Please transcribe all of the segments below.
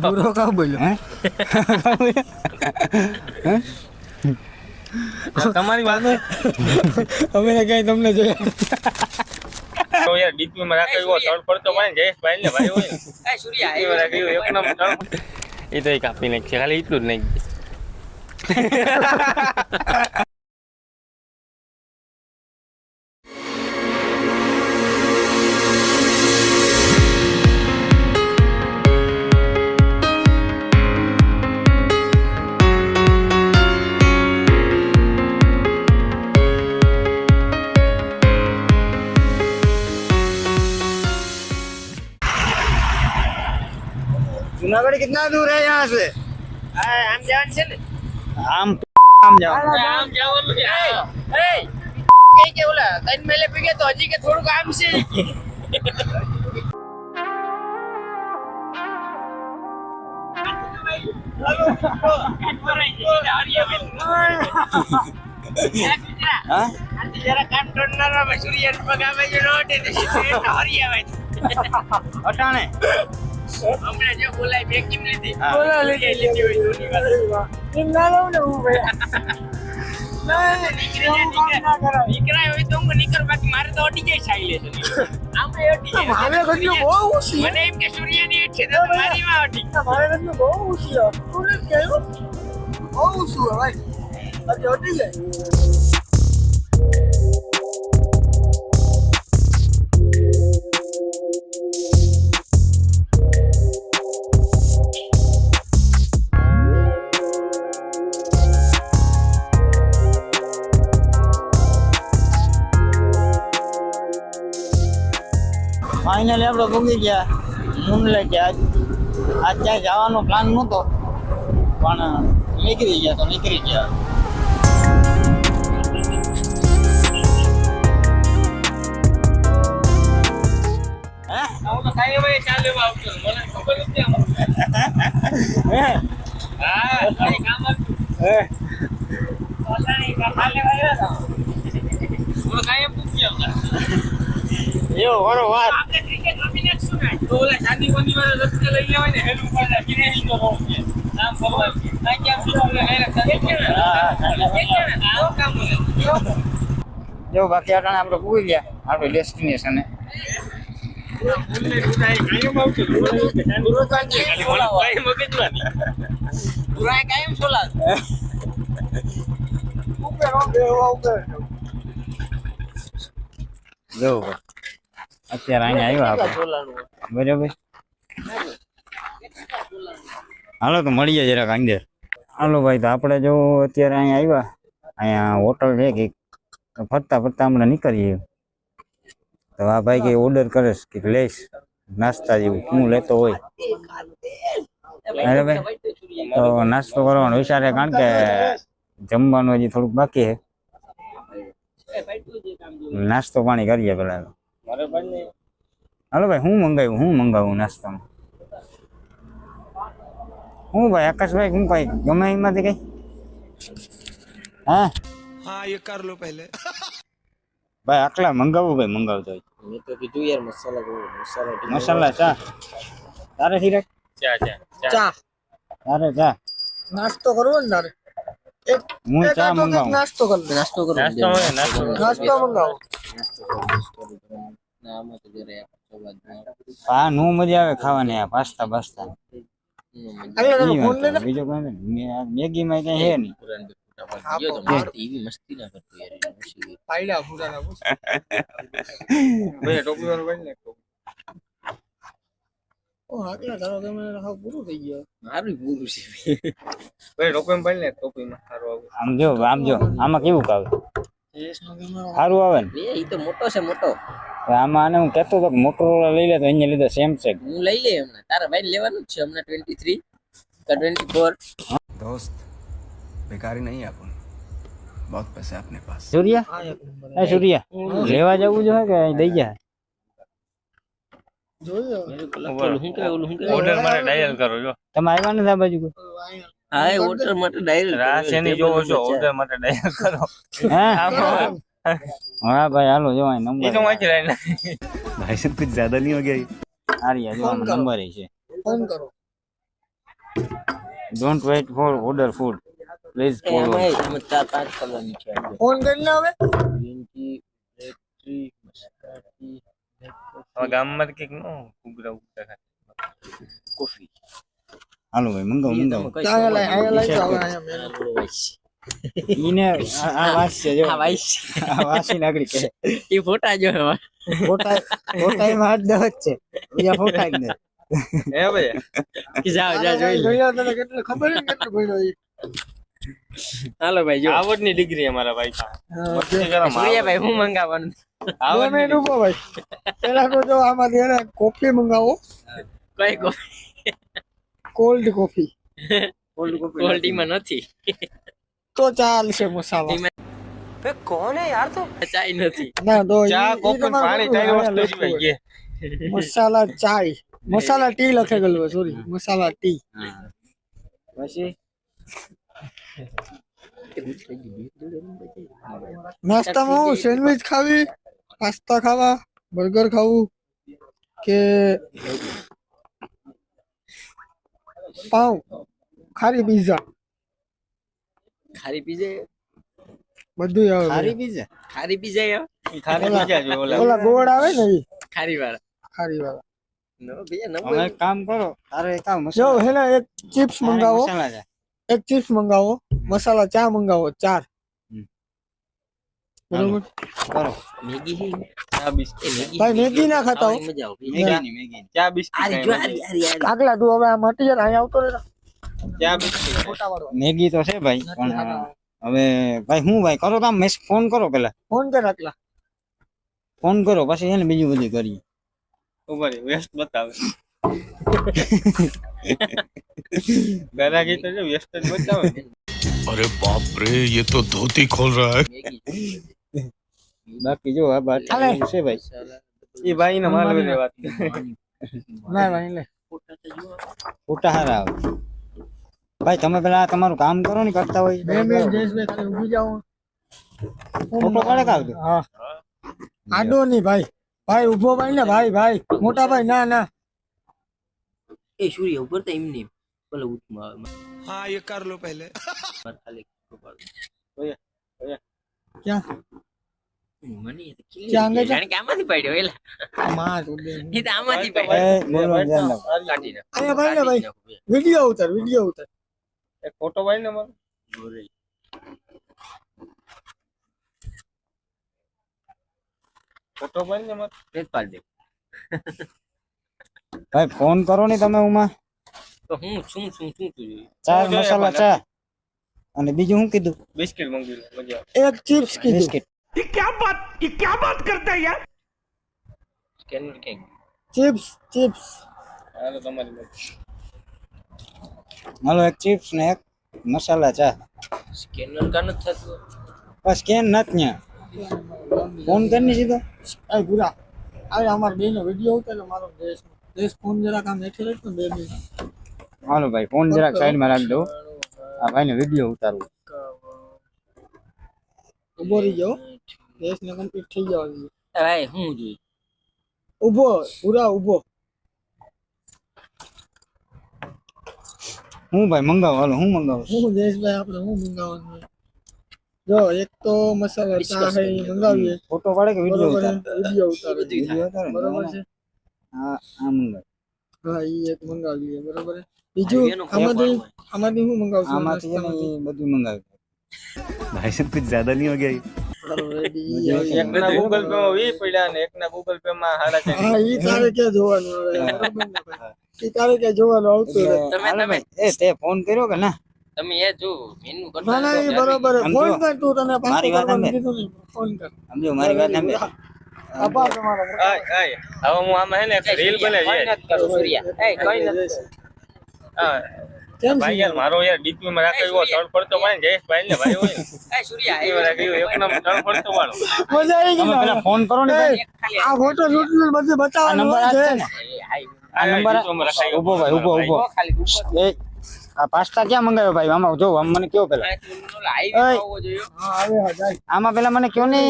બુરો કા બોલ્યો હે તમારી વાત અમે કઈ તમને જોયા તો યાર ડીપી માં રાખ્યો તળ પડતો પાણી જયેશભાઈ ને ભાઈ હોય એ સૂર્યા રાખ્યો એક નંબર એ તો કાપી નાખશે ખાલી એટલું જ નહીં जूनागढ़ कितना दूर है यहाँ से આમ જવાનું છે ને आम આમ જવાનું છે એ કે ઓલા તન મેલે પીગે તો હજી કે થોડું કામ છે हाँ जरा काम करना में सूर्य पगावे जो रोटे तो हरिया भाई अटाने हमने जो बोला है किम लेती बोला लेती हुई दोनों बात किन ना लो ना वो भैया નીકળાય હોય તો હું નીકળ બાકી મારે તો અડી જાય સાઈ લેશે આમે અડી જાય મારે ઘરનું બહુ ઉછી મને એમ કે સૂર્યની છે તો મારી માં અડી મારે ઘરનું બહુ ઉછી તું કેવું બહુ ઉછું ભાઈ અરે અડી જાય ફાઇનલી આપણે ભૂગી ગયા મુંડલે ગયા આજ ક્યાંય જવાનો પ્લાન નહોતો પણ નીકળી ગયા તો નીકળી ગયા હું તો કાઈ ભાઈ ચાલે આવતો મને ખબર નથી હા કઈ કામ હતું ઓલાની કાલે આવ્યા હું કાઈ પૂછ્યો એવો ઘણો વાત આપણે ક્રિકેટ રમી નાખશું ને તો ઓલા શાદી બંદી વાળા રસ્તે લઈ લેવાય ને હેલું પાડા કિરેની તો રહો છે નામ ભગવાન આ કેમ શું ઓલા હેરા કરે છે ને આ કામ બોલે જો બાકી આટાણે આપણે પૂરી ગયા આપણે ડેસ્ટિનેશને જો અત્યારે અહીંયા આવ્યા આપણે બરાબર હાલો તો મળીએ જરાક અંદર હાલો ભાઈ તો આપણે જો અત્યારે અહીંયા આવ્યા અહીંયા હોટલ છે કે ફરતા ફરતા હમણાં નીકળીએ તો આ ભાઈ કઈ ઓર્ડર કરે કે લઈશ નાસ્તા જેવું હું લેતો હોય બરાબર તો નાસ્તો કરવાનો વિચારે કારણ કે જમવાનું હજી થોડુંક બાકી છે નાસ્તો પાણી કરીએ પેલા હાલો ભાઈ હું મંગાવું નાસ્તામાં હું ભાઈ આકાશભાઈ હું કઈ ગમે એમાંથી કઈ હા ये कर लो पहले ભાઈ આટલા મંગાવું ભાઈ મંગાવતો હોય મેં તો કીધું યાર મસાલા ચા તારે હીરા ચા તારે ચા નાસ્તો કરવો ને તારે હું ચા મંગાવું નાસ્તો કર નાસ્તો મંગાવો આ નો મજા આવે ખાવાની આ પાસ્તા બીજો કઈ મેગી માં કઈ હે નહીં મસ્તી ના કરતો યાર પાયડા પૂરા ભાઈ ટોપી વાળો ભાઈ ને ઓ આગલા તારો કેમેરા હાવ પૂરું થઈ ગયો મારું પૂરું છે ભાઈ ટોપી ભાઈ ને ટોપી માં સારું આવે આમ જો આમાં કેવું આવે એસ નો કેમેરો સારું આવે ને એ તો મોટો છે મોટો આમાં આને હું કહેતો હતો કે મોટરોલા લઈ લે તો અહીંયા લીધો સેમસંગ હું લઈ લે હમણાં તારા ભાઈ લેવાનું જ છે હમણાં 23 का 24 दोस्त बेकारी नहीं है अपन बहुत पैसे अपने पास સૂર્યા સૂર્યા લેવા જવું જોઈએ કે દઈ જાય ઓર્ડર માટે ડાયલ કરો જો તમે આવ્યા નથી આ બાજુ હા એ ઓર્ડર માટે ડાયલ રાશેની જોવો છો ઓર્ડર માટે ડાયલ કરો હા ભાઈ હાલો જો આ નંબર એ તો વાંચી રહ્યા भाई साहब कुछ ज्यादा नहीं हो गया ये આરિયા જો નંબર છે ફોન કરો don't weight four order food please follow. એમાં 4-5 કલરની છે ફોન કરીને હવે green tea black tea Maska T હવે ગામમાં કંઈક નો ઉગરા ઉગરા કોફી હાલો ભાઈ મંગાવો મંગાવો. અહીંયા લઈ જાવ અહીંયા મેનુ. ઈને આ વાસ છે જો આ વાસી નાગરી કે એ ફોટા જો ફોટા ફોટામાં હાથ દહત છે બીજા ફોટા જ નહીં. હે ભાઈ કે જાવ જોઈ લો જોયા તને કેટલું ખબર છે કેટલું ભણ્યો ઈ. હાલો ભાઈ જો આવડની ડિગ્રી અમારા ભાઈ સૂર્યાભાઈ હું મંગાવવાનું 2 મિનિટ ઉભો ભાઈ. પેલા તો જો આમાંથી એને કોફી મંગાવો, કઈ કોફી કોલ્ડ કોફી. ક્વોલિટીમાં નથી તો ચાલશે મસાલા. ચાય નથી ના તો ચા ઈ કોફી તમારે પાણી બધું ચાય અહીંયા વસ્તુ લખવું જીવાય હોય. મસાલા ચાય, મસાલા ટી લખેલું હોય, સોરી મસાલા ટી. પછી નાસ્તામાં હું સેન્ડવિચ ખાવી, પાસ્તા ખાવા, બર્ગર ખાવું કે પાઉં, ખારી પીઝા ખારી પીજે બધું આવે. ખારી પીઝા ખારી પીજે ખારી પીઝા જો ઓલા ગોળ આવે ને ઈ ખારી વાળા ખારી વાળા. નો ભૈયા નો હવે એક કામ કરો તારે એક કામ જો મસાલા હેલા એક ચિપ્સ મંગાવો, મસાલા છે એક ચિપ્સ મંગાવો, મસાલા ચા મંગાવો 4. બરોબર કરો મેગી હે ચા બિસ્કિટ મેગી ભાઈ મેગી ના ખાતા હો. મજા આવે મેગી ચા બિસ્કિટ કાગલા તું હવે આ મટી જાય ને અહીંયા આવતો રહે. ચા બિસ્કિટ ફોટા વાળો મેગી તો છે ભાઈ પણ હવે ભાઈ હું ભાઈ કરો તમે ફોન કરો પેલા ફોન કર આટલા. ફોન કરો પછી એને બીજું બધું કરીએ. ઉપર વેસ્ટ બતાવે ગરાગી તો જો વેસ્ટ જ બતાવે अरे बाप रे ये तो धोती खोल रहा है બાકી જો આ બાર હાલે. છે ભાઈ એ ભાઈ ને માલ વેરે વાત ના ભાઈ લે ફોટા હારા આવે ભાઈ તમે પેલા તમારું કામ કરો ને કરતા હોય 2 મિનિટ જયેશભાઈ ખાલી ઊભી જાઓ. ફોટો કાઢે કાઢો હા આડો નહીં ભાઈ, ભાઈ ઊભો ભાઈ ને ભાઈ, ભાઈ મોટા ભાઈ ના ના એ સૂર્ય ઉપર તો એમને બોલો ઉઠમાં हाँ ये कर लो पहले ખાલી ક્યાં મને ક્યાં આગળ જાણે કે આમાંથી પડ્યો એલા માં ઉડે. એ તો આમાંથી એ પડ્યો બોલવાનું ધ્યાન રાખો. કાઢી નાખ અહીંયા ભાઈ ને ભાઈ વિડિયો ઉતાર, વિડિયો ઉતાર. એક ફોટો ભાઈ ને મારો ફોટો ભાઈ ને મારો પેજ પાડ દે ભાઈ ફોન કરો ને તમે ઉમાં તો હું શું તું 4 મસાલા ચા અને બીજું શું કીધું બિસ્કિટ મંગવી લે મજા આવે એક ચિપ્સ કીધું. બિસ્કિટ સ્કેનર કે ચિપ્સ ચિપ્સ હાલો તમારી મરજી હાલો એક ચિપ્સ ને એક મસાલા ચા સ્કેનર કા નથી થતું બસ કેન નથી ન્યા ફોન કરી સીધો એ પૂરા હવે અમાર બેનો વિડિયો ઉતાર મારો દેશ ફોન જરા કામ હેઠે રાખ ને 2 મિનિટ. હાલો ભાઈ ફોન જરાક સાઈડમાં રાખ દો આ ભાઈને વિડિયો ઉતારવું ઉભો રહી જાઓ, દેશ ને કમ્પ્લીટ થઈ જવા જોઈએ. ભાઈ હું જોઈ ઉભો પૂરા ઉભો. હું ભાઈ મંગાવો હાલો હું મંગાવો હું દેશભાઈ આપણે હું મંગાવવાનું છે? જો એક તો મસાલા ચા છે ઈ મંગાવીએ ફોટો પાડે કે વિડિયો બરોબર, ઉતારે વિડિયો ઉતારે વિડિયો ઉતારે બરોબર છે. હા આ મંગાવ હા ઈ એક મંગાવી લઈએ બરોબર છે. બીજું આમાંથી હું મંગાવશું આમાંથી એને ઈ બધું મંગાવ્યું ભાઈ સાહેબ કુછ જ્યાદા નહીં હો ગયા એક ના ગૂગલ પે માં 20 પડ્યા ને એક ના ગૂગલ પે માં 4.5 હા ઈ તારે ક્યાં જોવાનું હવે બરોબર ને ભાઈ? ઈ તારે ક્યાં જોવાનું આવતું રહે. તમે એ તે ફોન કર્યો કે ના તમે એ જો મેનુ ના કરતા ના ઈ બરોબર છે. આમ ફોન જો. કર તું, તને પાછું મારી વાત કરવાનું સાંભળ. કીધું ને ફોન કર. સમજો મારી વાત સાંભળ આભાર તમારો. આય હવે હું આમાં હે ને રીલ બનાવી કરું સૂર્યા એ કઈ નથી હા કેમ છે? ભાઈ યાર મારો યાર ડીપી માં રાખે એવો તળ પડતો ભાઈ જયેશભાઈ ને ભાઈ હોય એ સૂર્યા એ રાખ્યો એક નામ તળ પડતો વાળો મજા આવી તમે ગઈ પેલા ને? ફોન કરો ને ભાઈ આ ફોટો શૂટ નું બધું આ બતાવવાનું નંબર હોય આ છે છે. ને આ નંબર ઉભો ભાઈ ઉભો ઉભો ખાલી એ આ પાસ્તા ક્યાં મંગાવ્યો ભાઈ આમાં જો આમ મને કયો પેલા હાઈવે આવવો જોઈએ હા આવે હા જાય. આમાં પેલા મને કયો ને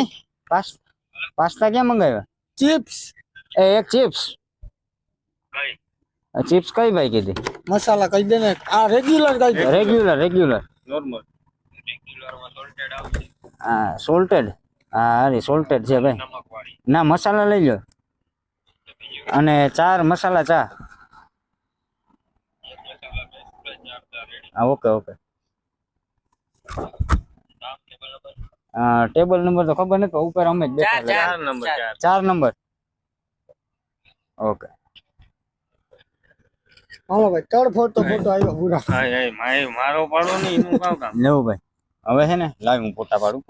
પાસ્તા ક્યાં મંગાવ્યા ચિપ્સ એ એક ચિપ્સ ચિપ્સ કઈ ભાઈ કીધી? મસાલા કહી દે ને, આ રેગ્યુલર કહી દે. રેગ્યુલર. નોર્મલ હા સોલ્ટેડ. હા અરે સોલ્ટેડ છે ભાઈ. ના મસાલા લઈ લો અને 4 મસાલા ચા. હા ઓકે. ટેબલ નંબર તો ખબર નથી, ઉપર અમે જ બેઠા. 4 નંબર. ઓકે. હાલો ભાઈ તડ ફોટો આવ્યો પૂરા. મારો પાડો નહીં એનું કામ લેવું ભાઈ. હવે છે ને લાવ હું ફોટા પાડું.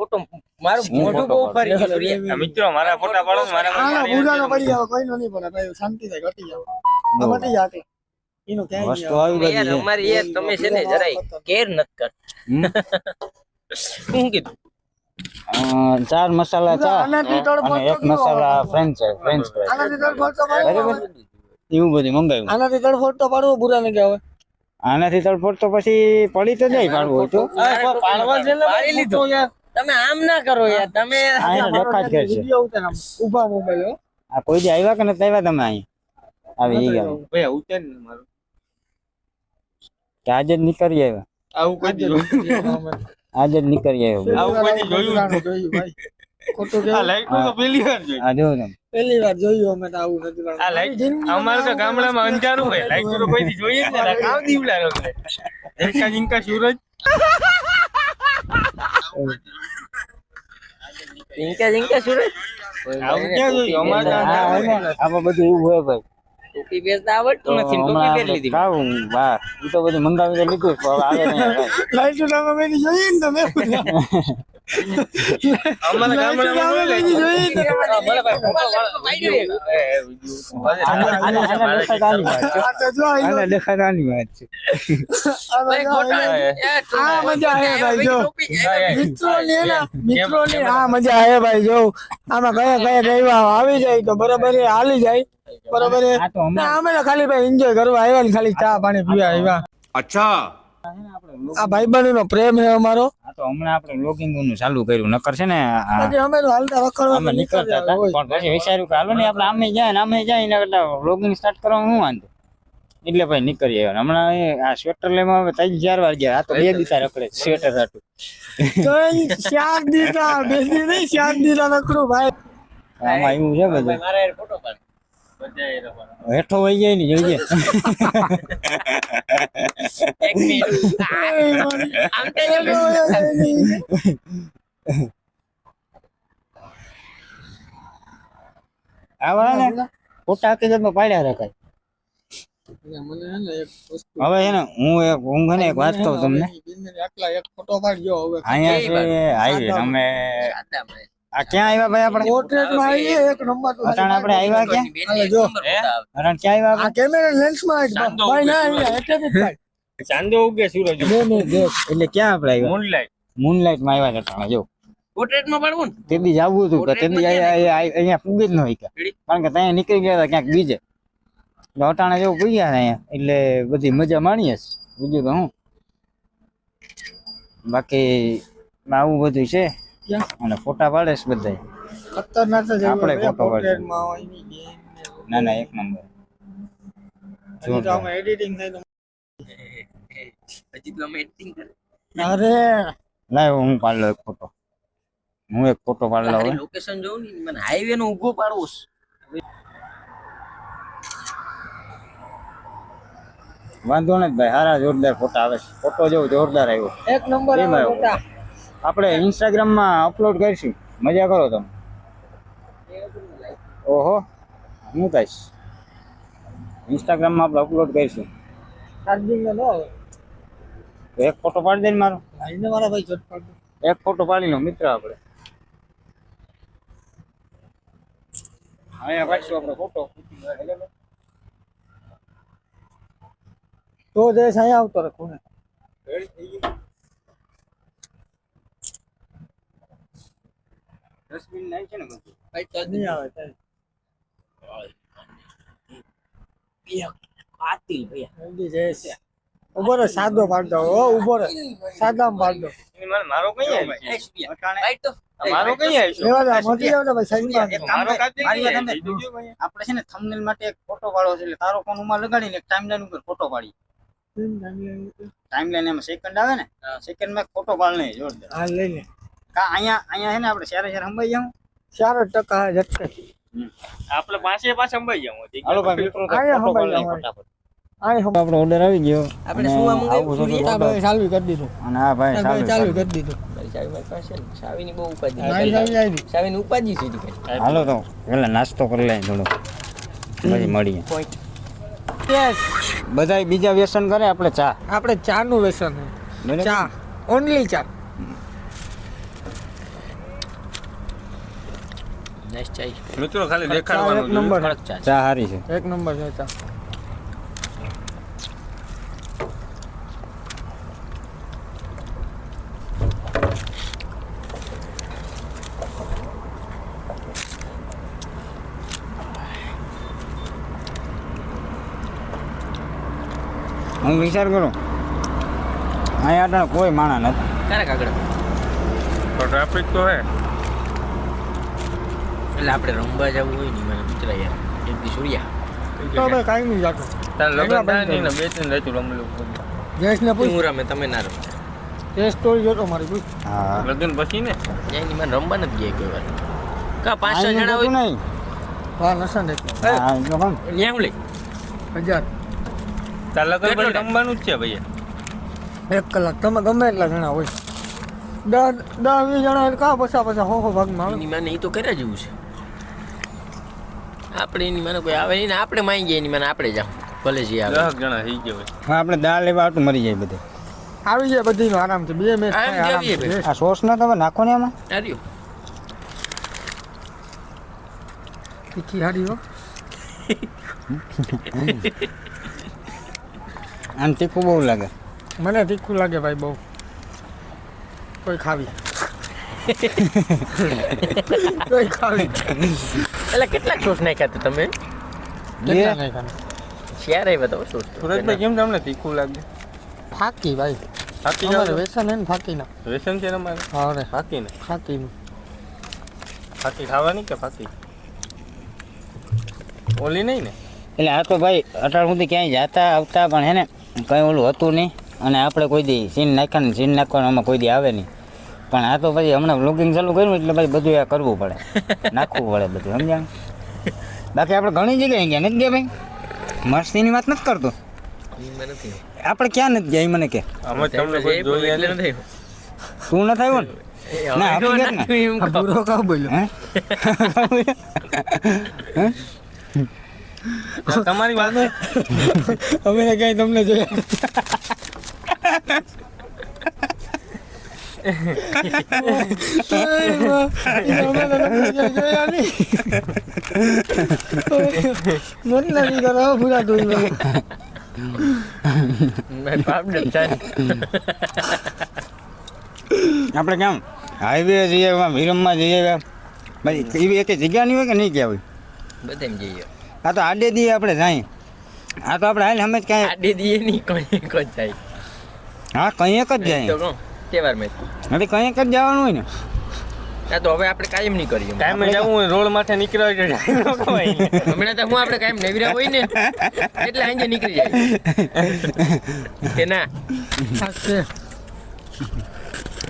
મારું મોઢું બહુ ફરી ગયું. મિત્રો મારા ફોટા પાડો ને મારા આનો પૂરાનો પડી જાવ, કોઈનો નહીં પડે ભાઈ, શાંતિ થાય, ઘટી જાવ. આ મટી જાતે એનો ક્યાંય વસ્તુ આવી બધી છે. અમારી યાર તમે છે ને જરાય કેર નત કર. શું કીધું? 4 મસાલા ચા આનાથી તડ અને 1 મસાલા ફ્રેન્ચ ફ્રાઈઝ. આનાથી તડ ફોટો પાડવો, બરાબર એવું બધું મંગાવ્યું. આનાથી તડ ફોટો પાડવો પૂરા ને કે હવે આનાથી તડફોડ તો પછી પડી તો જાય પાડવું હતું. પાડવા છે ને પાડી લીધો યાર. તમે આમ ના કરો યાર. તમે આ એને દેખાડ કરે છે. વિડિયો ઉતાર આમ ઊભા મોબાઈલ હો. આ કોઈ દી આવ્યા કે નથી આવ્યા તમે અહીં? આવી ગયા ભાઈ ઉતર ને મારું. કે આજે જ નીકળી આવ્યા? આવું કોઈ દી આજે જ નીકળી આવ્યો. આવું કોઈ દી જોયું જોયું ભાઈ. ખોટું આ કે લાઈટ તો પહેલી વાર જોયું. આ જોયું તમે. પહેલી વાર જોયું અમે તો આવું નથી. આ લાઈટ અમારે તો ગામડામાં અંધારું હોય. લાઈટ તો કોઈ દી જોઈએ જ ને. કામ દીવડા લોકો. જીંકા સૂરજ. જીંકા સૂરજ. આવું ક્યાં જોયું? અમારે તો અંધારું. આમાં બધું એવું હોય ભાઈ. ટોપી પહેરતા આવડતું નથી. હમણાં ટોપી પહેરી આપણે લીધી. ખાવું વાહ એ તો બધું મંગાવી તો લીધું જ, પણ હવે આવે નહીં. લાઈટ નામે મેની જોઈ ને તમે. અમારા ગામડામાં નામે મેની જોઈ ને તમે. ભલે ભાઈ ફોટો આને દેખાડ આની વાત છે. આ તો જો આને દેખાડ આની વાત છે. આ મજા આવે ભાઈ જો. મિત્રોની આ મજા આવે ભાઈ જો. આમાં કયા કયા આવી જાય તો બરાબર એ હાલી જાય બરાબર એ. આ તો હમણાં અમે તો ખાલી ભાઈ એન્જોય કરવા આવ્યા ને, ખાલી ચા પાણી પીવા આવ્યા. अच्छा આ ભાઈબંધ નો પ્રેમ છે અમારો. આ તો હમણાં આપણે લોગિંગ નું ચાલુ કર્યું, નકર છે ને પછી અમે તો હાલતા રખડવા અમે નીકળતા હતા, પણ પછી વિચાર્યું કે હાલો ને આપણે આમે જાય ને આમે જાય ને કરતા લોગિંગ સ્ટાર્ટ કરવાનું શું વાંધો, એટલે ભાઈ નીકળી આવ્યા. હમણાં આ સ્વેટર લેવા હવે 3-4 વાર ગયા. આ તો 2 દીતા રખડે સ્વેટર હતું. તો 4 દીધા, 2 દી નહીં 4 દીધા રખડું ભાઈ. આમાં એવું છે બધું. મારા યાર ફોટો પાડ. બધાય લોકો. હેઠો વહી જાય ને જોઈએ. એક મિનિટ. આમ કેમ આવા ને ખોટા હકીકતમાં પાડ્યા રખાય. મને હે ને એક વસ્તુ હવે છે ને હું છે ને એક વાત કહું તમને. આટલા એક ફોટો પાડજો હવે. અહીંયા છે હાઈવે. અમે સાદા ભાઈ. આ ક્યાં આવ્યા ભાઈ આપણે? પોર્ટ્રેટમાં આવીએ એક નંબર તો. અટાણ આપણે આવ્યા ક્યાં? હાલે જો. અટાણ ક્યાં આવ્યા આ કેમેરા લેન્સમાં ભાઈ ના અહીંયા એટલે જ ભાઈ. ચાંદો ઉગે સૂરજ. એટલે ક્યાં આપણે આવ્યા? મૂનલાઈટ. મૂનલાઇટ માં આવ્યા હતા જો. પોર્ટ્રેટમાં પાડવું ને. તેથી જ આવવું હતું કે તેથી અહીંયા પૂગી જ ન હોય કારણ કે ત્યાં નીકળી ગયા હતા ક્યાંક બીજે. અટાણા જેવું પૂગ્યા હતા અહીંયા, એટલે બધી મજા માણીએ બીજું તો હું. બાકી આવું બધું છે અને ફોટા પાડે છે બધા. ખતરનાક છે આપણે ફોટો પાડીએ. પોર્ટ્રેટમાં હોય ની ગેમ ના ના એક નંબર. હજી તો આમાં એડિટિંગ થાય તો હજી તો અમે એડિટિંગ કરે. અરે લાવ હું પાડી લઉં એક ફોટો. હું એક ફોટો પાડી લઉં. લોકેશન જોઉં ને મને હાઈવે નો ઊભો પાડવો છે. વાંધો નથી ભાઈ, સારા જોરદાર ફોટા આવે છે. ફોટો જેવો જોરદાર આવ્યો. એક નંબર એમ આવ્યો. આપણે ઇન્સ્ટાગ્રામ માં અપલોડ કરીશું, મજા કરો તમે. ઓહો હું કહીશ ઇન્સ્ટાગ્રામ માં આપણે અપલોડ કરીશું. ચાર્જિંગ ન હોય તો એક ફોટો પાડી દે ને મારો. ભાઈને મારા ભાઈ જટ પાડો. એક ફોટો પાડી લો મિત્ર આપણે. અહીંયા પાડશું આપણે ફોટો. તો દેશ અહીંયા આવતો રાખો ને. ડસ્ટબિન નાઈ છે ને બધું. નહીં આવે ત્યાં. કાતિલ ભૈયા. જલ્દી જઈશ. ઉભો રે સાદો પાડ દો. ઉભો રે સાદામાં પાડ દો. મારો કઈ આવી? રાઈટ તો મારો કઈ આવીશું લેવા દો મોટી જાવ તો ભાઈ સાઈડ એક કામ મારો કર, કાઢી મારી વાત લઈએ. સાંભળ. આપણે છે ને થંબનેલ માટે એક ફોટો પાડવો છે એટલે તારો ફોન ઉમાં લગાડીને એક ટાઈમલાઈન ઉપર ફોટો પાડી. ટાઈમલાઈન એમાં સેકન્ડ આવે ને, સેકન્ડમાં એક ફોટો પાડ નહીં જોરદાર. હા લઈ લે કા અહીંયા છે ને આપણે શેરે શેરે સંભાઈ જાઉં. 4% ઝટકે આપણે પાસે અંબાઈ જાવ હાલો ભાઈ મિત્રો, તો અહીંયા ફોટો પાડ સંભાઈ લઈએ જાઓ. ફટાફટ. આય હમ આપણો ઓર્ડર આવી ગયો. આપણે અને શું આમ આવું છે તો આ ભાઈ ચાલુ કરી દીધું અને આ ભાઈ આ ભાઈ ચાલુ ચાલુ કરી દીધું મારી ચાવી મારી પાસે છે ને. ચાવીની બહુ ઉપાધિ મારી ચાવી આવી ચાવીની ઉપાધિ છે ઈ કઈ. હાલો તો પેલા નાસ્તો કરી લઈએ થોડો, પછી મળીએ. પોઈન્ટ બધાય બીજા વ્યસન કરે, આપણે ચા. આપણે ચા નું વ્યસન છે બરાબર? ચા ઓનલી ચા નાઈસ ચાઈ. મિત્રો ખાલી ચા એક દેખાડવાનું નંબર કડક ચા. ચા સારી છે. એક નંબર છે ચા હું વિચાર કરું અહીંયા આગળ કોઈ માણા નથી. ક્યારેક આગળ ટ્રાફિક તો હે એટલે આપણે રમવા જવું હોય ને મને મિત્ર યાર એક દી સૂર્યા તો ભાઈ કાઈ નહીં જાતો તાર લગન એમાં થાય બંધ નહીં ને બે ત્રણ રાતું રમલું ગેસ ને પૂછ હું રમે તમે ના રમો તે સ્ટોરી જોતો મારી પૂછ હા લગન પછી ને જાય ની મને રમવા નથી ગયા કોઈ વાર કા 5-6 આઈને જણા જતું હોય નહીં. હા નસા ને હા, એટલો કામ. ન્યા હું લઈ 1000 તાર લગન કેટલો પછી time? રમવાનું જ છે ભાઈ 1 કલાક તમે ગમે એટલા જણા હોય 10-20 જણા એટલે કા પછા હો ભાગમાં આવે એની મને ઈ તો કર્યા જેવું છે આપણે એની મને કોઈ આવે નહીં ને આપણે માઈ ગયા એની મને આપણે જાવ ભલે જે આવે 10 જણા થઈ ગયા હોય હા, આપણે દાળ લેવા આવતું મરી જાય બધે. આવી જાય બધી આરામથી 2 મેચ આમ થાય કેવી આરામથી ભાઈ? આ સોસ ના તમે નાખો ને આમાં. આર્યો તીખી હારી હો આમ તીખું બહુ લાગે. મને તીખું લાગે ભાઈ બહુ કોઈ ખાવી કોઈ ખાવી એટલે કેટલાક સોસ નાખ્યા હતા તમે કેટલા નહીં ખાના શેર આવ્યા તો સોસ સુરજભાઈ કેમ તમને તીખું લાગે ફાકી ભાઈ થાકી અમારે જાવ વ્યસન હે ને ફાકી ના વ્યસન છે તમારે હા રે થાકી ને ફાકી નું ફાકી ખાવાની કે ફાકી ઓલી નહીં ને એટલે આ તો ભાઈ અટાણ સુધી ક્યાંય જતા આવતા પણ હે ને કંઈ ઓલું હતું નહીં, અને આપણે કોઈ દી સીન નાખ્યા ને સીન નાખવાનું આમાં કોઈ દી આવે નહીં. પણ આ તો પછી હમણાં વ્લોગિંગ ચાલુ કર્યું એટલે ભાઈ બધું આ કરવું પડે, નાખવું પડે બધું, સમજ્યા? બાકી આપણે ઘણી જગ્યાએ ગયા નથી ગયા ભાઈ, મસ્તીની વાત નથી કરતો. એમાં નથી આપણે ક્યાં નથી ગયા એ મને કે. અમે તમને કોઈ જોઈએ એટલે નહીં નથી તું નથી આવ્યો ને? ના, આપણે ગયા ને. આ બુરો કાં બોલ્યો હે? હે? તમારી વાત અમે કઈ તમને જોયા જોયા નહીં નથી કરો પૂરા ધોઈ મેં પાપ ને ચાલ આપણે કેમ હાઈવે જઈએ, વિરમમાં જઈએ, ભાઈ એવી એક જગ્યા નહીં હોય કે નહીં ગયા હોય. બધે જઈએ આ તો આડે દીએ આપણે જાય, આ તો આપણે હાલ સમજ કાંઈ. આડે દીએ નહીં કોઈ કોઈ જાય હા, કંઈ એક જ તો જાય, કહું તહેવાર મેં હવે કંઈ એક જ જવાનું હોય ને. આ તો હવે આપણે કાયમ નહીં કરીએ ટાઈમે જવું હોય રોડ માથે નીકળ્યો એટલે ટાઈમ ન ખવાય. હમણાં તો હું આપણે કાયમ નવીરા હોય ને એટલે આજે નીકળી જાય કે ના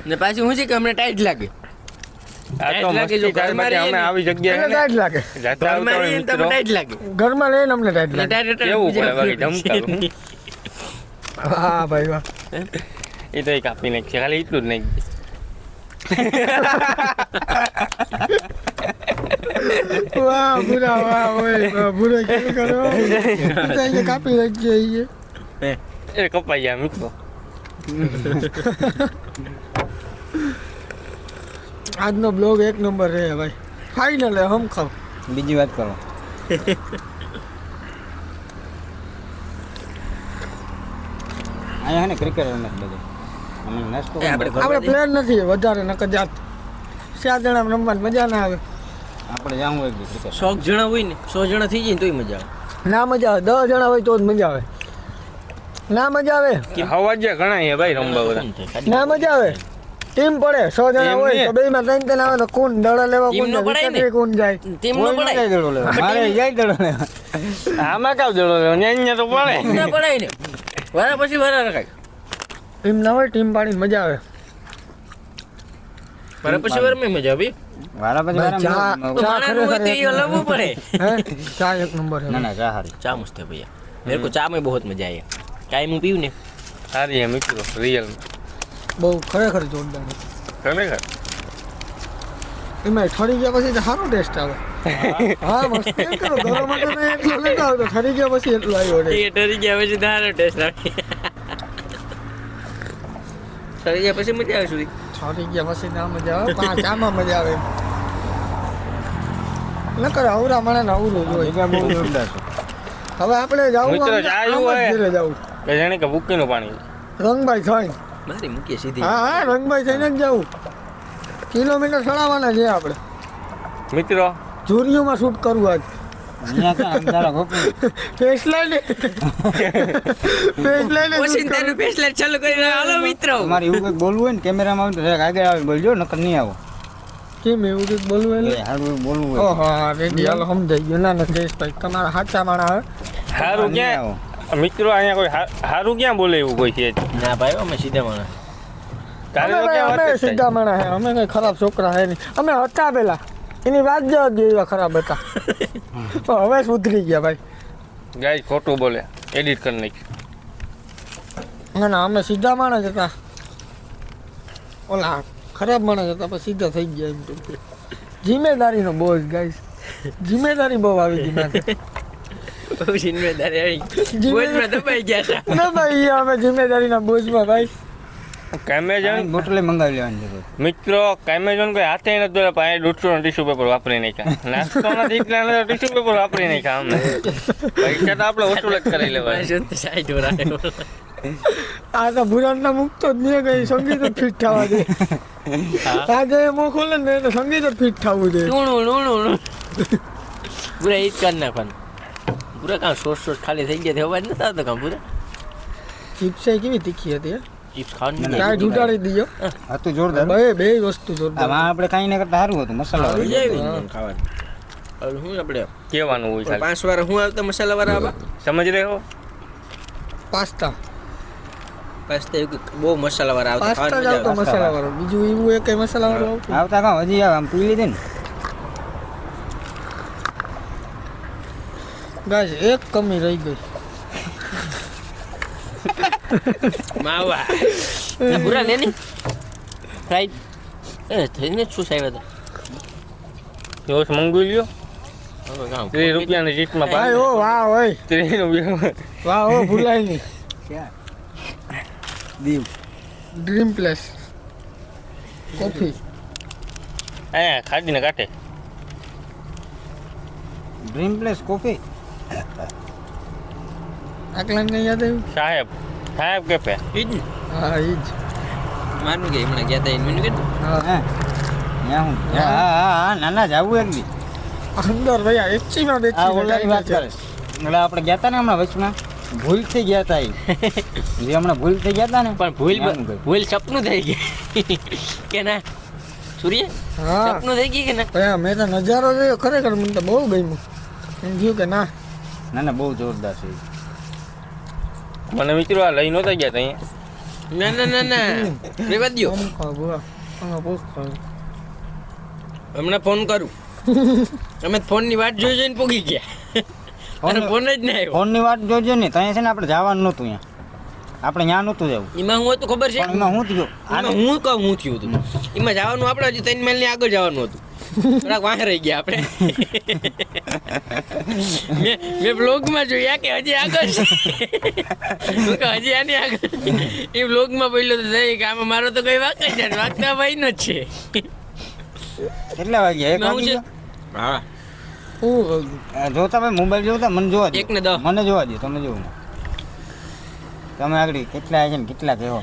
ને પાછું શું છે કે અમને ટાઈટ લાગે આ તો લાગે જો મસ્તી ઘરમાં થાય, રહીએ અમે ને. આવી જગ્યાએ ટાઈટ લાગે જાતા આવતા ઘરમાં હોય રહીએ ને તો મિત્રો, ટાઈટ લાગે ઘરમાં લઈને અમને ટાઈટ લાગે કેવું પડે બાકી ધમકાવું. હા ભાઈ વાહ એ તો એ કાપી નાખશે, ખાલી એટલું જ નહીં. વાહ બુરા વાહ ઓય બુરો કેમ કરો તો કાપી રાખીએ એ કપાઈ ગયા મિત્રો. આજનો બ્લોગ 1 નંબર રહે ભાઈ ફાઇનલ હે હમ ખાવ બીજી વાત કરો. અહીંયા હે ને ક્રિકેટ રમે છે બધે. અમે નાસ્તો આપણે આપણે પ્લેન નથી વધારે નકર જાત 4 જણા રમવાની મજા ના આવે આપણે જાવું હોય ક્રિકેટ. 100 જણા હોય ને 100 જણા થઈ જાય ને તોય મજા આવે ના મજા આવે 10 જણા હોય તો જ મજા આવે ના મજા આવે હવા જે ઘણા છે ભાઈ રમવા બધા. ના મજા આવે ટીમ પડે 100 જણા એમ હોય ને. તો બેમાં ત્રણ ત્રણ આવે તો કોણ દડા લેવા ટીમ કોણ નો જાય પડાય ને. વિકેટ કોણ જાય ટીમ નો કોઈ ન જાય પડાય દડો લેવા. મારે જાય દડો લેવા. આમાં કાવ જડો લેવો અહીંયા તો પડે ટીમ ના પડાય ને વારા પછી વારા રખાય ટીમ ના હોય ટીમ પાડીને મજા આવે વારા પછી વાર મેં મજા આવી વારા પછી વારા ચા- મજા- ચા માણસ હોય તો એ હલાવવું પડે હે ચા એક નંબર ના है ના ચા હારી. चा मस्त है भैया मेरे को चा में बहुत मजा आया चाय में पीऊँ ने સારી એમ મિત્રો રિયલ બહુ ખરેખર જોરદાર ખરેખર એમાં ઠરી ગયા પછી તો સારો ટેસ્ટ આવે હા મસ્ત એમ કરો ઘરો માટે તો એટલો લેતા આવતો ઠરી ગયા પછી એટલો આવ્યો રે ये डरी गया वैसे दारू टेस्ट આવી ડરી ગયા પછી મજા આવે સુધી ઠરી ગયા પછી ના મજા આવે પાંચ આમાં મજા આવે નકર અવરા મને ને અવરું જ હોય જગ્યા બહુ જોરદાર છે. હવે આપણે જાવું મિત્રો, આમ ચા આમ આવ્યું જ હોય. ઘરે જાવું કે જાણે કે ભૂકીનું પાણી રંગભાઈ થાય મારી મૂકીએ સીધી હા હા રંગભાઈ થઈને જ જવું કિલોમીટર ચડાવવાના છે આપણે મિત્રો ઝુરિયોમાં શૂટ કરવું આજ અહીંયા ક્યાં અંધારા ગોપી. ફેસ લાઈને પછી તારું ફેસલેટ ચાલુ કરી હાલો મિત્રો તમારે એવું કંઈક બોલવું હોય ને કેમેરામાં આવે તો જરાક આગળ આવે બોલજો નકર નહીં આવો. કેમ એવું કંઈક બોલવું એટલે એ હારું એવું બોલવું હોય. ઓહો રેડી હાલો સમજાઈ ગયું ના ના જયેશભાઈ તમારા સાચા માણા આવે હારું નહીં ક્યાં આવો. મિત્રો અહીંયા કોઈ હારું ક્યાં બોલે એવું કોઈ છે જ? ના ભાઈ અમે સીધા માણસ તારે તો અમે ક્યાં વાત જ સીધા થાય? માણા હે અમે કઈ ખરાબ છોકરા હે નહીં અમે હતા પેલા એની વાત જ એવા ખરાબ હતા પણ હવે સુધરી ગયા ભાઈ ગાય ખોટું બોલે એડિટ કરી નાખી ના ના અમે સીધા માણસ હતા ઓલા ખરાબ માણસ હતા પણ સીધા થઈ ગયા એમ તો જિમ્મેદારીનો બોજ ગાઈસ જિમ્મેદારી બહુ આવી ગઈ માથે બહુ જિમ્મેદારી આવી બોજમાં દબાઈ ગયા હતા ના ભાઈ અમે જિમ્મેદારીના બોજમાં ભાઈ કેમેજન બોટલે મંગાવી લેવાની જરૂર. મિત્રો કેમેજન કોઈ હાથે નથી દોડ્યા પણ આ 150 ટીશ્યુ પેપર વાપરી નાખ્યા નાસ્તો નથી એટલે ટીશ્યુ પેપર વાપરી નાખ્યા અમને પૈસા તો આપણે વસૂલ જ કરી લેવાય સાઈડ વરાય આ તો ભુરાણના મુક્તો જ નહીં કઈ સંગીત જ ફિટ થવા દે આજે મોં ખોલે ને તો સંગીત જ ફિટ થવું દે ટૂણું પૂરા ઈ જ કરી નાખવાનું પૂરા કામ સોસ ખાલી થઈ ગયા અવાજ નથી આવતો કામ પૂરા ચિપ્સ કેવી તીખી હતી હે? ચિપ્સ ખાવાની ચાય ઢૂંઢાડી દીજો હતું જોરદાર. બે વસ્તુ જોરદાર આમાં આપણે કાંઈ ના કરતા સારું હતું મસાલા મજા વાળું. આવી ખાવાની હવે શું આપણે કહેવાનું હોય ખાલી 5 વાર હું આવતા મસાલા વાળા આવા સમજ રહ્યો પાસ્તા પાસ્તા બહુ મસાલા વાળા આવતા પાસ્તા જ ખાવાની આવતો મજા મસાલા વાળો બીજું એવું એક મસાલા વાળો આવતું આવતા કાં હજી આવે આમ પી લીધી ને. ગાઈસ એક કમી રહી ગઈ આવે માવા આ પૂરા લે ની ફ્રાઈડ થઈને જ શું સાહેબ જોશ મંગાવી લ્યો હતા 30 રૂપિયાની ચીટમાં ભાઈ ઓ વાહ ઓય 30 રૂપિયા વાહ ઓ ભૂલાય નહીં દીવ. ડ્રીમ પ્લેસ કોફી અહીંયા ખાડીને કાઢે ડ્રીમ પ્લેસ કોફી. આકલા ને યાદ આવ્યું સાહેબ સાહેબ કેફે ઈ જ ને હા ઈ જ માનું કે હમણાં ગયા હતા એને મેનુ કીધું હા હે ત્યાં હું હા હા હા ના ના જાવું એક દી. અંદર ભૈયા એચીમાં આ ઓલાની વાત કરે. એટલે આપણે ગયા હતા ને હમણાં વચમાં ભૂલ થઈ ગયા હતા એ. જે હમણાં ભૂલ થઈ ગયા હતા ને પણ ભૂલ ત્યાં ગઈ. ભૂલ સપનું થઈ ગઈ કે ના સૂર્ય હા સપનું થઈ ગઈ કે ના ભૈયા મેં તો નજારો જોયો ખરેખર મને તો બહુ ગમ્યું એમ થયું કે ના ના ના બહુ જોરદાર છે. મને મિત્રો આ લઈ નહોતા ગયા તા અહીંયા ના રેવા દ્યો આમ ખાવ બુઆ આમાં બહુ ખાવ હમણાં ફોન કરું અમે ફોનની વાટ જોઈ જોઈને પૂગી ગયા અને ફોન જ નહીં આવ્યો ફોનની વાત જોજો ને ત્યાં છે ને આપણે જવાનું નહોતું અહીંયા. આપણે ત્યાં નહોતું જવું એમાં હું હતું ખબર છે પણ એમાં શું થયું એમાં હું કહું હું થયું હતું એમાં જવાનું આપણે હજી 3 માઇલની આગળ જવાનું હતું થોડાક વાહ રહી ગયા આપણે મેં બ્લોગમાં જોયા કે હજી આગળ છે હું કહું હજી આની આગળ એ બ્લોગમાં પહેલો તો થઈ કે આમાં મારો તો કઈ વાક જ નથી વાગતા ભાઈનો જ છે કેટલા વાગ્યા? 1 એમાં વાગી શું છે? ગયો? હા જોતા ભાઈ મોબાઈલ જોતા મને જોવા દો. 1 ને 10 મને જોવા દો તમે જોવો ને. તમે આગળ કેટલા છે ને કેટલા કહેવો.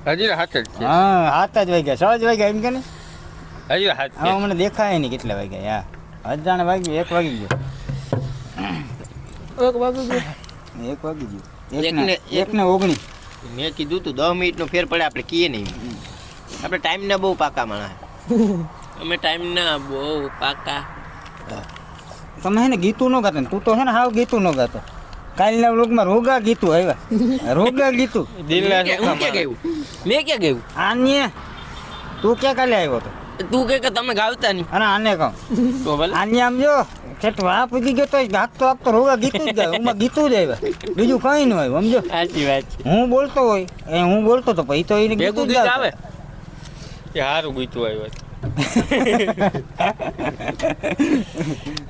હજી હાથ જ છે હા 7 જ વાગ્યા 6 જ વાગ્યા એમ કે ને હજી હાથ છે આમાં મને દેખાય નહીં કેટલા વાગ્યા યા અજાણે વાગ્યું 1 વાગી ગયો એક વાગી ગયું 1 વાગી ગયું એક ને- 1 ને 19 મેં કીધું તું 10 મિનિટનો ફેર પડે આપણે કીએ નહીં આપણે ટાઈમના બહુ પાકા માણસ અમે ટાઈમના બહુ પાકા તમે હે ને ગીતું ન ગાતા ને તું તો હે ને હાવ ગીતું ન ગાતો કાલના વ્લોગમાં રોગા ગીતું આવ્યા રોગા ગીતું દિલના હું ક્યાં ગયું મેં ક્યાં ગયું આને તું ક્યાં કાલે આવ્યો હતો તું કે તમે ગાવતા નહીં અને આને કહું તો ભલે આને આમ જો છેટ વા પૂગી ગયો તો ગાતો આપતો રોગા ગીતું જ ગાય ઉમાં ગીતું જ આવ્યા બીજું કઈ ન આવ્યું સમજો સાચી વાત છે હું બોલતો હોય એ હું બોલતો તો પછી તો એને ભેગું ગીતું જ ગીત ગાતો. આવે કે હારું ગીતું આવ્યું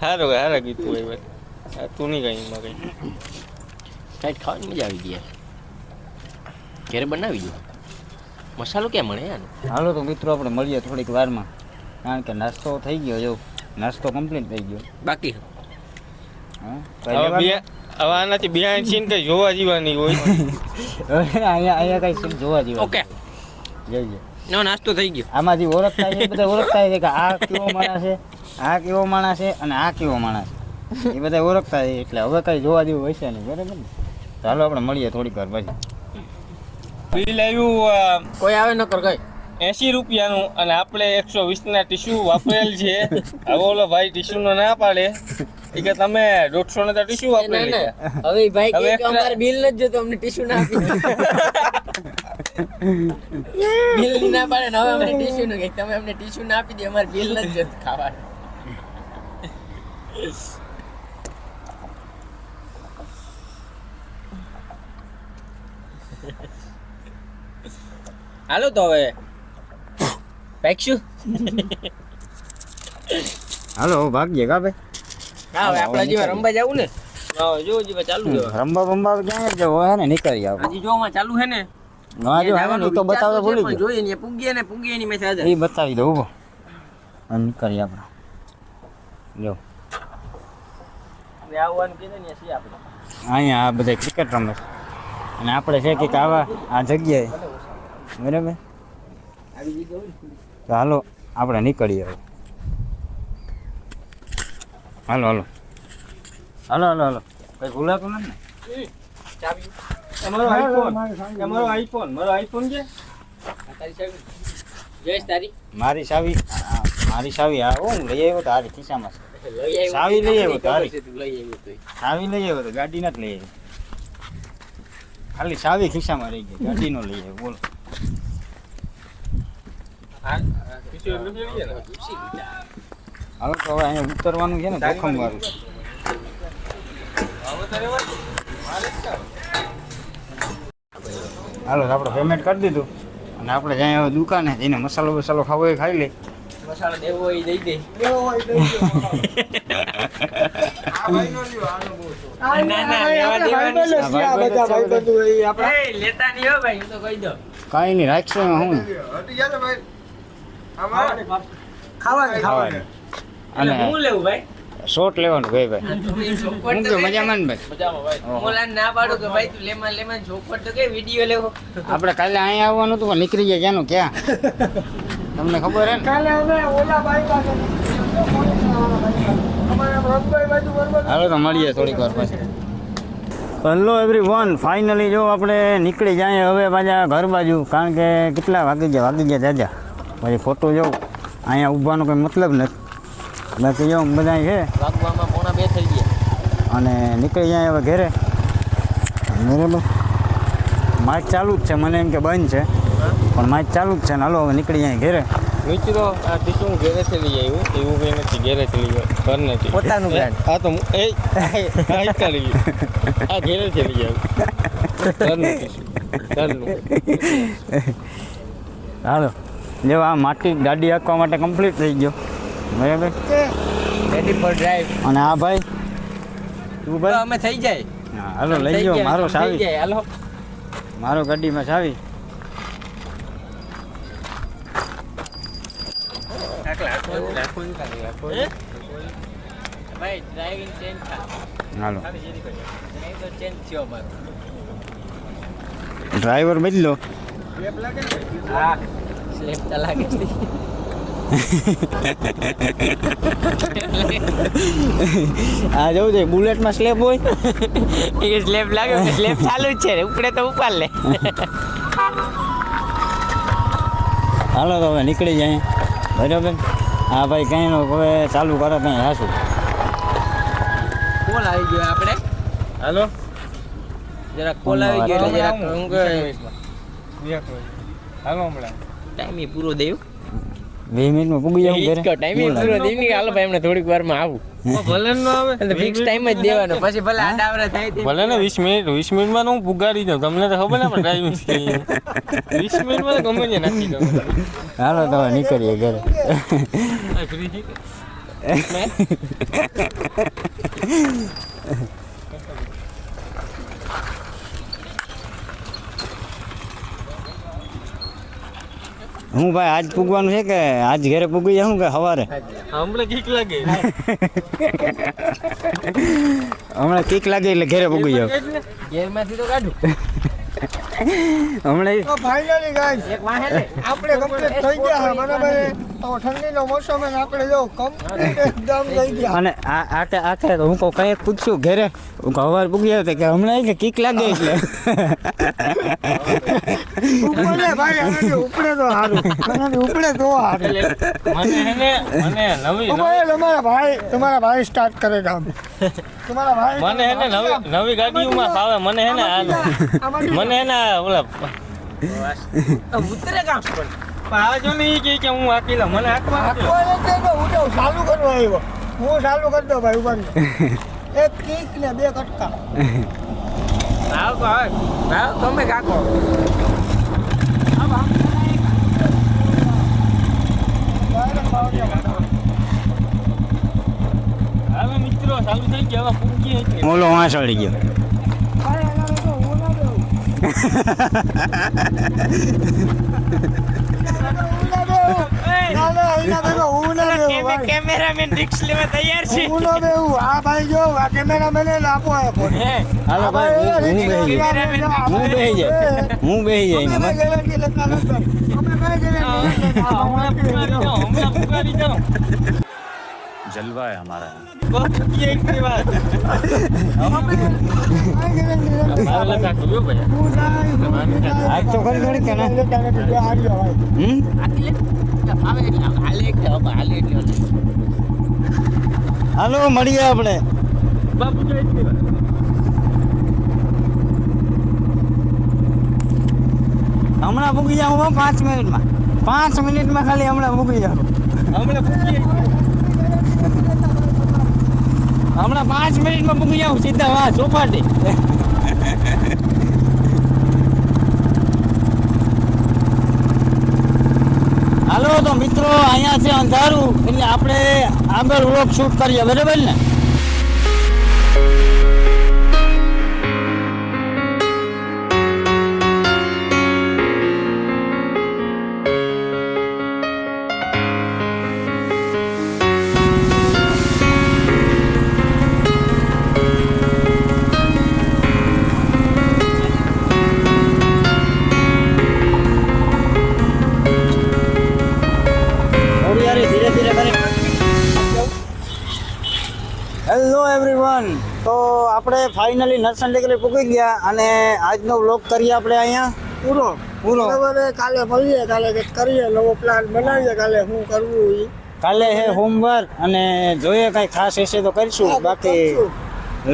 હારા ગીતું આવ્યું તું નહીં કઈ એમાં કઈ કાંઈક ખાવાની મજા આવી ગઈ યાર ઘરે બનાવી દો મસાલો ક્યાં મળે યાર હાલો તો મિત્રો આપણે મળીએ થોડીક વારમાં કારણ કે નાસ્તો થઈ ગયો જો નાસ્તો કમ્પ્લીટ થઈ ગયો બાકી હા હવે આનાથી બિહાઇન્ડ સીન કઈ જોવા જીવાની હોય અહીંયા કઈ સીન જોવા જેવું ઓકે જોઈએ નો નાસ્તો થઈ ગયો આમાંથી ઓળખતા છે બધા ઓળખતા છે કે આ કેવો માણસ છે આ કેવો માણસ છે અને આ કેવો માણસ છે એ બધા ઓળખતા છે એટલે હવે કઈ જોવા જેવું હોય છે નહીં બરાબર ને ચાલો આપણે મળીએ થોડીક વાર પછી બિલ આવ્યું કોઈ આવે ન કર કઈ 80 રૂપિયાનું અને આપણે 120 ના ટીશ્યુ વાપરેલ છે હવે ઓલો ભાઈ ટીશ્યુ નો ના પાડે એ કે તમે 150 ના ટીશ્યુ વાપરેલ છે હવે ભાઈ હવે કે extra- અમારે બિલ નથી જોતો અમને ટીશ્યુ ના આપી બિલ ના પાડે ને હવે અમને ટીશ્યુ નું કે તમે અમને ટીશ્યુ ના આપી દે અમારે બિલ નથી જોતું ખાવાનું હાલો તો હવે ફેંકશું હાલો ભાગીએ કા ભાઈ હા હવે આપણે જીવા રમવા જવું ને હા જો જીવા ચાલુ છે રમવા બમવા ક્યાં જવો હે ને નીકળી આવો હજી જો માં ચાલુ છે ને ના જો હવે ને ઈ તો બતાવતા ભૂલી ગયો જોઈએ ને પૂગીએ ની મેં સાજા એ બતાવી દો ઉભો અને નીકળી આપણે જો આવવાનું કીધું ને સી આપણે અહીંયા આ બધા ક્રિકેટ રમે છે અને આપણે છે કે આવા આ જગ્યાએ બરાબર તો હાલો આપણે નીકળીએ હવે હાલો હાલો હાલો હાલો હાલો કઈ ભૂલાતું નથી ને ચાવી તમારો આઈફોન મારો આઈફોન છે તારી ચાવી જયેશ તારી મારી ચાવી આ હું લઈ આવ્યો તો હારી ખિસ્સામાં છે. લઈ આવ્યો ચાવી લઈ આવ્યો તારી. તું લઈ આવ્યો તો ચાવી લઈ આવ્યો તો ગાડી નથી લઈ આવ્યો ખાલી ચાવી ખિસ્સામાં રહી ગઈ ગાડી નો લઈ આવ્યો બોલો ટીશ્યુ લઈ ને હવે તો હવે અહીંયા ઉતરવાનું છે ને જોખમ વાળું હાલો તો આપણે પેમેન્ટ કરી દીધું અને આપણે જ્યાં હવે દુકાને જઈને મસાલો બસાલો ખાવો એ ખાઈ લે મસાલો દેવો હોય દઈ દે લેતા નહીં હો ભાઈ હું તો કહી દો કાંઈ નહીં રાખશે એમાં હું ખાવાનું અને હું લેવું ભાઈ શોટ લેવાનું ભાઈ હું કે મજામાં ને ભાઈ મોલા ના પાડું કે ભાઈ તું લેમાં ચોખવટ તો કે વિડિયો લેવો આપણે કાલે અહીંયા આવવાનું હતું પણ નીકળી ગયા ક્યાંનું ક્યાં તમને ખબર હે ને કાલે અમે ઓલા બાઈ પાસે અમારા રમભાઈ બાજુ બરોબર હાલો તો મળીએ થોડીક વાર પછી હેલો એવરીવન ફાઇનલી જો આપણે નીકળી જાય હવે પાછા ઘર બાજુ કારણ કે કેટલા વાગી ગયા જાજા પછી ફોટો જોઉં અહીંયા ઊભવાનો કોઈ મતલબ નથી બાકી જો બધા છે વાગવામાં પોણા 2 થઈ ગયા અને નીકળી જાય હવે ઘરે બરાબર માઇક ચાલુ જ છે મને એમ કે બંધ છે પણ માઇક ચાલુ જ છે ને હાલો હવે નીકળી જાય ઘરે મિત્રો આ ટીશ્યુ હું ઘરેથી લઈ આવ્યું એવું કંઈ નથી ઘરેથી લઈ આવ્યું ઘર નથી પોતાનું brand. હા તો કરી આ ઘરેથી લઈ આવ્યું ઘરનું ટીશ્યુ ઘરનું હાલો જો આ માટી ગાડી હાંકવા માટે કમ્પ્લીટ થઈ ગયો બરાબર રેડી ફોર ડ્રાઈવ અને આ ભાઈ તું ભાઈ અમે થઈ જાય હા હાલો લઈ જાઓ મારો થઈ સાવી જાય હાલો મારો ગાડીમાં સાવી ભાઈ ડ્રાઇવિંગ ચેન્જ હાલો તો ચેન્જ થયો મારો ડ્રાઈવર બદલો હા સ્લેપ તો લાગે છે આ જવું છે બુલેટમાં સ્લેપ હોય એ સ્લેપ લાગે સ્લેપ ચાલુ જ છે ઉપડે તો ઉપાડ લે હાલો તો હવે નીકળી જાય બરાબર. હા ભાઈ કંઈ નો હવે ચાલુ કરે કંઈ હાશું. કોલ આવી ગયો આપણે. હાલો જરાક કોલ આવી ગયો એટલે જરાક હું કે હાલો હમણાં ટાઈમ પૂરો દેવ 2 મિનિટમાં પૂગી જાઉં ઘરે. ટાઈમ પૂરો દેવ ની હાલો ભાઈ હમણાં થોડીક વારમાં આવું. ભલે ન આવે એટલે ફિક્સ ટાઈમ જ દેવાનો પછી ભલે આડાવરા થાય તે ભલે ને 20 મિનિટમાં હું પુગાડી દઉં તમને તો ખબર ને ડ્રાઈવિંગ 20 મિનિટમાં તો ગમે તે નાખી દઉં. હાલો તો હવે નીકળીએ ઘરે. હું ભાઈ આજ પૂગવાનું છે કે આજ ઘરે પૂગી જાઉં કે સવારે? હમણાં કીક લાગે હમણાં કીક લાગે એટલે ઘરે પૂગી જાઉં. ઘેરમાંથી તો કાઢું હમણાં તો ફાઇનલી ગાઈસ એક વાહે લે આપણે કમ્પ્લીટ થઈ ગયા છે બરાબર. તો ઠંડીનો મોસમ છે ને આપણે જો કમ્પ્લીટ એકદમ થઈ ગયા. અને આ તો હું કહું કંઈ પૂછશું ઘરે હું કહું સવારે પૂગી જાવ તો કે હમણાં કે કીક લાગે એટલે ઉપડે ભાઈ આનાથી ઉપડે તો સારું. આનાથી ઉપડે તો સારું. મને નવી ભાઈ તમારા ભાઈ સ્ટાર્ટ કરે કામ. તમારા ભાઈ મને હે ને નવી ગાડીઓમાં ફાવે મને હે ને મને હે ને ઓલા ઉતરે કામ પણ આ જો ને ઈ કે હું આકેલા મને આકવા આખો એટલે તો હું તો ચાલુ કરવા આવ્યો. હું ચાલુ કરી દઉં ભાઈ ઉપર એક કિક ને 2 કટકા. આવ તમે કાકો હવે મિત્રો ચાલુ થઈ ગયા હવે પૂગી છે ઓલો વાંસ વળી ગયો. કેમેરામેન રિક્સ લેવા તૈયાર છે આ ભાઈ જો આ કેમેરામેન આપો હાલો ભાઈ હું બેહી જાય એમાં. હમણાં પુગાડી જાઓ जलवा है हमारा પૂગી એક ની વાત મારા કાકો જો ભાઈ આજ તો ખરી ખરી કે ના? હાલો મળીએ આપણે. બાપુ જો એક ની વાત હમણાં પૂગી જાઉં 5 મિનિટમાં. 5 મિનિટમાં ખાલી હમણાં પૂગી જાઉં. હમણાં પૂગી હમણાં 5 મિનિટમાં પૂગી જાઉં સીધા વાહ ચોપાટી. હાલો તો મિત્રો અહીંયા છે અંધારું એટલે આપણે આગળ વ્લોગ શૂટ કરીએ બરાબર ને? હેલો એવરીવન, તો આપણે ફાઇનલી નરસન ટેકરી પૂકી ગયા અને આજનો વ્લોગ કરીએ આપણે અહીંયા પૂરો બરાબર. કાલે મળીએ, કાલે કંઈક કરીએ, નવો પ્લાન બનાવીએ. કાલે શું કરવું એ કાલે છે સોમવાર અને જોઈએ કઈ ખાસ હશે તો કરીશું. બાકી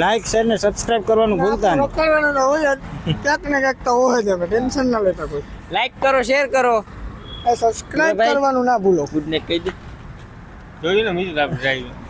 લાઈક શેર ને સબસ્ક્રાઇબ કરવાનું ભૂલતા નહીં. કરવાનું તો હોય જ, ક્યાંક ને ક્યાંક તો હોય જ. હવે ટેન્શન ના લેતા કોઈ. લાઈક કરો શેર કરો એ સબસ્ક્રાઇબ કરવાનું ના ભૂલો. ગુડ નાઇટ કહી દે જોયું ને મિત્રો આપણે ડ્રાઈવિંગ